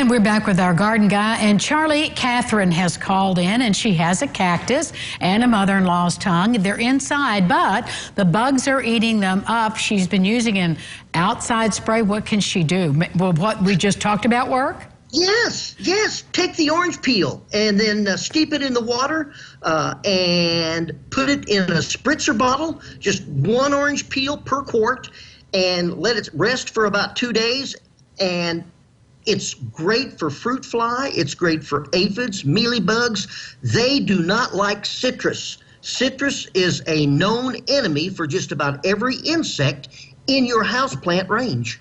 And we're back with our garden guy. And Charlie, Catherine has called in, and she has a cactus and a mother-in-law's tongue. They're inside, but the bugs are eating them up. She's been using an outside spray. What can she do? Will what we just talked about work? Yes. Take the orange peel and then steep it in the water and put it in a spritzer bottle, just one orange peel per quart, and let it rest for about 2 days. And it's great for fruit fly. It's great for aphids, mealybugs. They do not like citrus. Citrus is a known enemy for just about every insect in your houseplant range.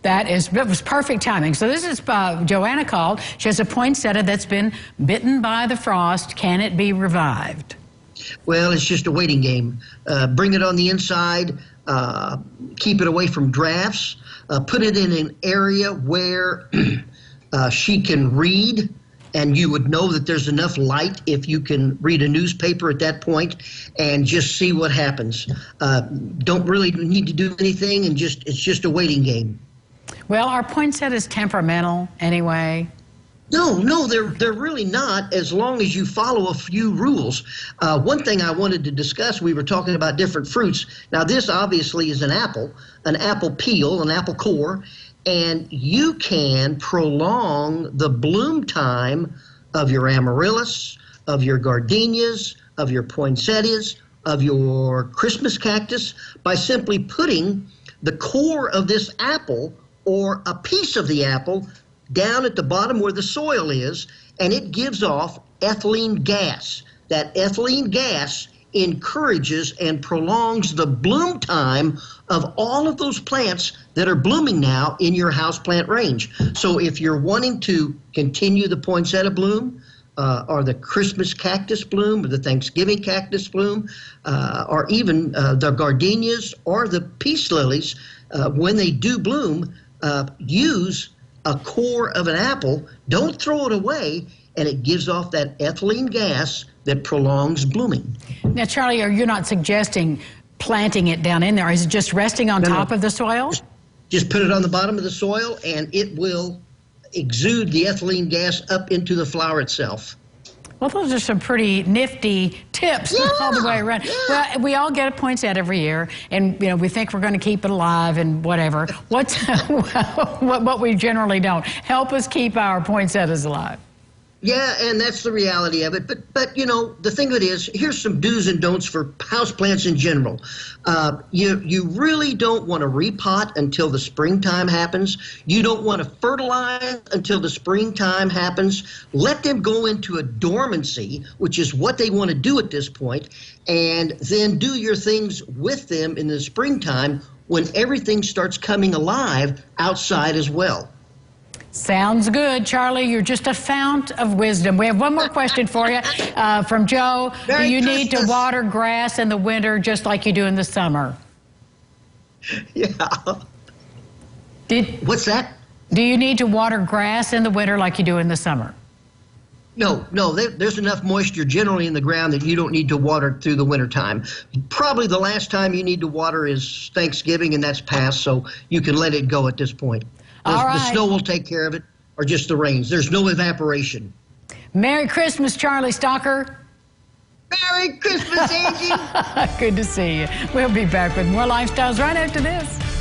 It was perfect timing. So this is Joanna called. She has a poinsettia that's been bitten by the frost. Can it be revived? Well, it's just a waiting game. Bring it on the inside. Keep it away from drafts. Put it in an area where she can read, and you would know that there's enough light if you can read a newspaper at that point, and just see what happens. Don't really need to do anything, and it's just a waiting game. Well, are poinsettias temperamental anyway? No, they're really not, as long as you follow a few rules. One thing I wanted to discuss, we were talking about different fruits. Now, this obviously is an apple peel, an apple core, and you can prolong the bloom time of your amaryllis, of your gardenias, of your poinsettias, of your Christmas cactus by simply putting the core of this apple or a piece of the apple down at the bottom where the soil is, and it gives off ethylene gas. That ethylene gas encourages and prolongs the bloom time of all of those plants that are blooming now in your houseplant range. So if you're wanting to continue the poinsettia bloom, or the Christmas cactus bloom, or the Thanksgiving cactus bloom, or even the gardenias or the peace lilies, when they do bloom, use a core of an apple. Don't throw it away, and it gives off that ethylene gas that prolongs blooming. Now, Charlie, you're not suggesting planting it down in there. Is it just resting on top of the soil? Just put it on the bottom of the soil, and it will exude the ethylene gas up into the flower itself. Well, those are some pretty nifty tips all the way around. Yeah. Well, we all get a poinsettia every year, and we think we're going to keep it alive and whatever. What we generally don't. Help us keep our poinsettias alive. Yeah, and that's the reality of it. But the thing of it is, here's some do's and don'ts for houseplants in general. You really don't want to repot until the springtime happens. You don't want to fertilize until the springtime happens. Let them go into a dormancy, which is what they want to do at this point, and then do your things with them in the springtime when everything starts coming alive outside as well. Sounds good. Charlie, you're just a fount of wisdom. We have one more question for you from Joe. Do you need to water grass in the winter just like you do in the summer? Yeah. What's that? Do you need to water grass in the winter like you do in the summer? No. There's enough moisture generally in the ground that you don't need to water through the wintertime. Probably the last time you need to water is Thanksgiving, and that's past, so you can let it go at this point. The snow will take care of it, or just the rains. There's no evaporation. Merry Christmas, Charlie Stalker. Merry Christmas, Angie. Good to see you. We'll be back with more Lifestyles right after this.